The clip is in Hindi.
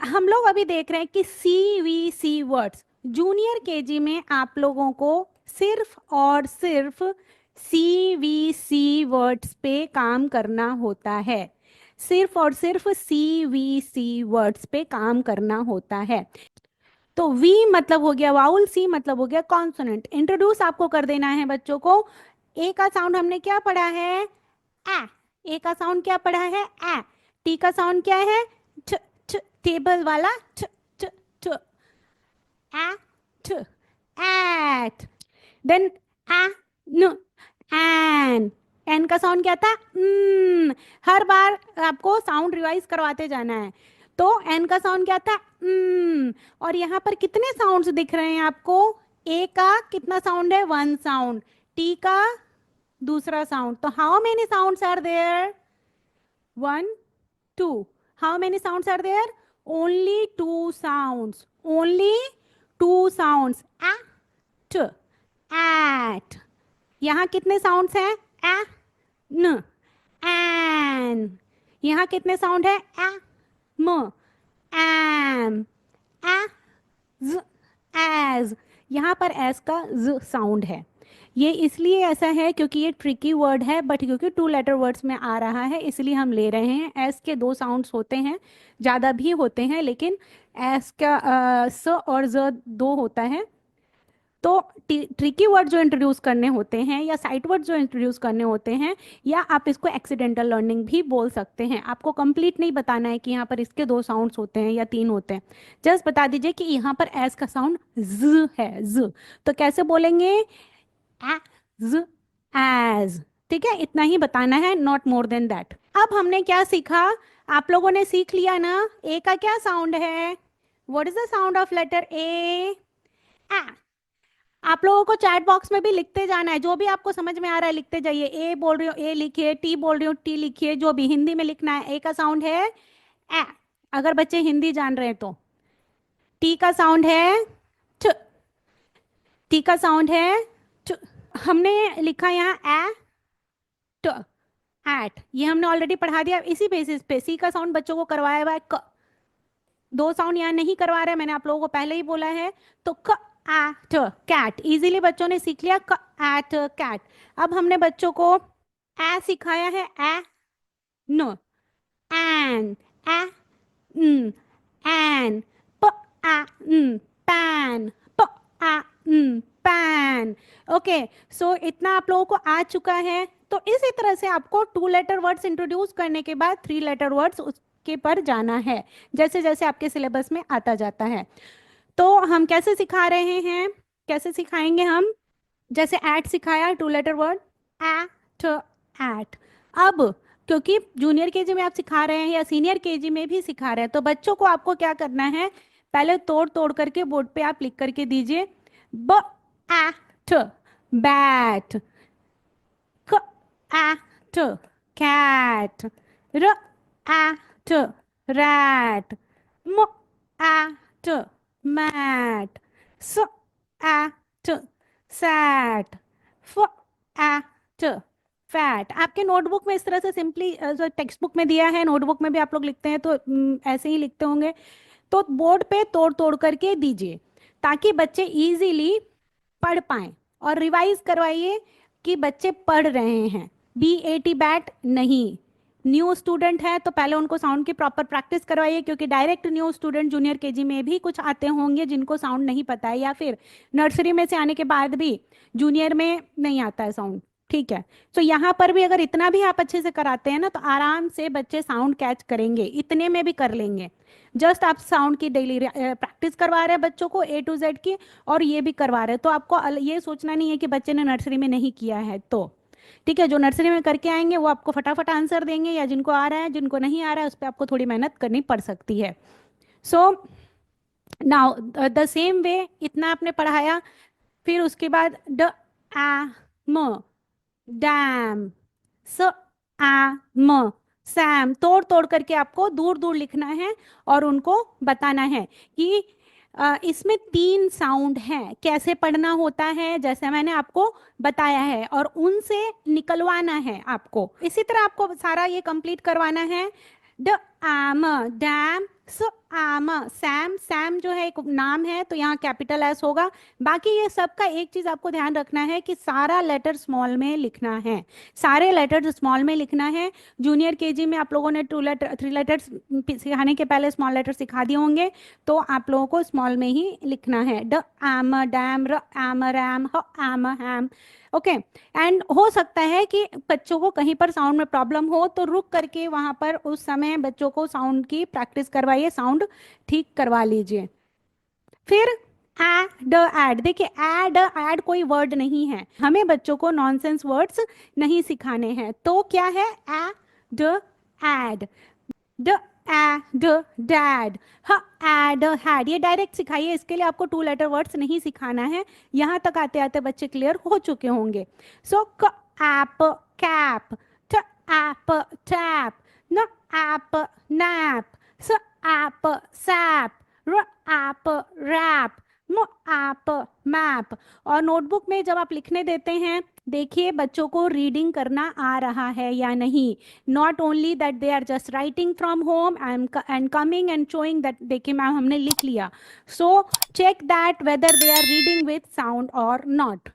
हम लोग अभी देख रहे हैं कि CVC वर्ड्स, जूनियर केजी में आप लोगों को सिर्फ और सिर्फ CVC वर्ड्स पे काम करना होता है। सिर्फ और सिर्फ CVC वर्ड्स पे काम करना होता है। तो V मतलब हो गया वाउल, C मतलब हो गया कॉन्सोनेंट। इंट्रोड्यूस आपको कर देना है बच्चों को। ए का साउंड हमने क्या पढ़ा है? ए। ए का साउंड क्या पढ़ा है? ए। टी का साउंड क्या है? ठ। ठ। टेबल वाला ठ। ठ। ठ। at, at, then n, an, N का साउंड क्या था? हर बार आपको साउंड रिवाइज करवाते जाना है। तो एन का साउंड क्या था? और यहाँ पर कितने साउंड्स दिख रहे हैं आपको? ए का कितना साउंड है? One sound. टी का दूसरा साउंड। तो how many sounds are there? One, two. How many sounds are there? Only two sounds. Only two sounds. At, at. यहाँ कितने साउंड्स हैं? a, न, an. यहाँ कितने साउंड है? a, m, am, as, as. यहाँ पर as का z साउंड है। ये इसलिए ऐसा है क्योंकि ये ट्रिकी वर्ड है, बट क्योंकि 2 लेटर वर्ड्स में आ रहा है इसलिए हम ले रहे हैं। एस के 2 साउंड्स होते हैं, ज़्यादा भी होते हैं, लेकिन एस का स और ज 2 होता है। तो ट्रिकी वर्ड जो इंट्रोड्यूस करने होते हैं या साइट वर्ड जो इंट्रोड्यूस करने होते हैं, या आप इसको एक्सीडेंटल लर्निंग भी बोल सकते हैं। आपको कंप्लीट नहीं बताना है कि यहाँ पर इसके 2 साउंड्स होते हैं या 3 होते हैं। जस्ट बता दीजिए कि यहाँ पर एस का साउंड ज है, ज। तो कैसे बोलेंगे? as, as। ठीक है, इतना ही बताना है, नॉट मोर देन दैट। अब हमने क्या सीखा? आप लोगों ने सीख लिया ना, ए का क्या साउंड है? What is the sound of letter A? आ। आप लोगों को चैट बॉक्स में भी लिखते जाना है, जो भी आपको समझ में आ रहा है लिखते जाइए। ए बोल रही हो ए लिखिए, टी बोल रही हो टी लिखिए, जो भी हिंदी में लिखना है। ए का साउंड है ए, अगर बच्चे हिंदी जान रहे हैं तो। टी का साउंड है ठ। टी का साउंड है ठ। हमने लिखा यहाँ ए ट, एट। ये हमने ऑलरेडी पढ़ा दिया। इसी बेसिस पे सी का साउंड बच्चों को करवाया हुआ है क। 2 साउंड यहाँ नहीं करवा रहे, मैंने आप लोगों को पहले ही बोला है। तो क एट कैट, इजीली बच्चों ने सीख लिया क एट कैट। अब हमने बच्चों को ए सिखाया है, ए न, एन, ए न, एन, प आ न, पैन, प आ न, पैन। ओके, सो इतना आप लोगों को आ चुका है। तो इसी तरह से आपको 2 लेटर वर्ड्स इंट्रोड्यूस करने के बाद 3 लेटर वर्ड्स उसके पर जाना है, जैसे जैसे आपके सिलेबस में आता जाता है। तो हम कैसे सिखा रहे हैं, कैसे सिखाएंगे हम? जैसे एट सिखाया, 2 लेटर वर्ड एट, एट। अब क्योंकि जूनियर केजी में आप सिखा रहे हैं या सीनियर केजी में भी सिखा रहे हैं, तो बच्चों को आपको क्या करना है? पहले तोड़ तोड़ करके बोर्ड पे आप लिख करके दीजिए। ब एट बैट, क एट कैट, र एट रैट, म एट मैट, स एट सैट, फ एट फैट। आपके नोटबुक में इस तरह से सिंपली जो टेक्स्ट बुक में दिया है, नोटबुक में भी आप लोग लिखते हैं तो ऐसे ही लिखते होंगे। तो बोर्ड पे तोड़ तोड़ करके दीजिए ताकि बच्चे इजीली पढ़ पाएं, और रिवाइज करवाइए कि बच्चे पढ़ रहे हैं। BAT बैट नहीं। न्यू स्टूडेंट है तो पहले उनको साउंड की प्रॉपर प्रैक्टिस करवाइए, क्योंकि direct new student junior KG में भी कुछ आते होंगे जिनको साउंड नहीं पता है, या फिर नर्सरी में से आने के बाद भी जूनियर में नहीं आता है साउंड। ठीक है, तो यहाँ पर भी अगर इतना भी आप अच्छे से कराते हैं ना, तो आराम से बच्चे साउंड कैच करेंगे, इतने में भी कर लेंगे। जस्ट आप साउंड की डेली प्रैक्टिस करवा रहे हैं बच्चों को A to Z की, और ये भी करवा रहे हैं। तो आपको ये सोचना नहीं है कि बच्चे ने नर्सरी में नहीं किया है। तो ठीक है, जो नर्सरी में करके आएंगे वो आपको फटाफट आंसर देंगे, या जिनको आ रहा है, जिनको नहीं आ रहा है उस पर आपको थोड़ी मेहनत करनी पड़ सकती है। So now the same way, इतना आपने पढ़ाया। फिर उसके बाद ड आ म, डैम, स आ म, सैम। तोड़ तोड़ करके आपको दूर दूर लिखना है और उनको बताना है कि इसमें 3 साउंड हैं, कैसे पढ़ना होता है जैसे मैंने आपको बताया है, और उनसे निकलवाना है आपको। इसी तरह आपको सारा ये कंप्लीट करवाना है। ड आम डैम, सो आम, सैम, सैम जो है एक नाम है तो यहाँ कैपिटल एस होगा। बाकी ये सब का एक चीज आपको ध्यान रखना है कि सारा लेटर स्मॉल में लिखना है, सारे लेटर स्मॉल में लिखना है। जूनियर केजी में आप लोगों ने 2 लेटर 3 लेटर्स सिखाने के पहले स्मॉल लेटर सिखा दिए होंगे, तो आप लोगों को स्मॉल में ही लिखना है। ड आम डैम, र आम रैम, ह आम हैम। ओके। एंड हो सकता है कि बच्चों को कहीं पर साउंड में प्रॉब्लम हो तो रुक करके वहां पर उस समय बच्चों को साउंड की प्रैक्टिस करवाइए, साउंड ठीक करवा लीजिए। फिर एड, एड देखिए, एड एड कोई वर्ड नहीं है, हमें बच्चों को नॉनसेंस वर्ड्स नहीं सिखाने हैं। तो क्या है, एड, एड, ड एड डैड, ह एड हैड, ये डायरेक्ट सिखाइए, इसके लिए आपको 2 लेटर वर्ड्स नहीं सिखाना है। यहाँ तक आते आते बच्चे क्लियर हो चुके होंगे। सो क ऐप कैप, ट ऐप टैप, न ऐप नैप, स ऐप सैप, र ऐप रैप, म ऐप मैप। और नोटबुक में जब आप लिखने देते हैं, देखिए बच्चों को रीडिंग करना आ रहा है या नहीं। Not only that they are just writing from home and coming and showing that देखिए मैम हमने लिख लिया। So check that whether they are reading with sound और नॉट।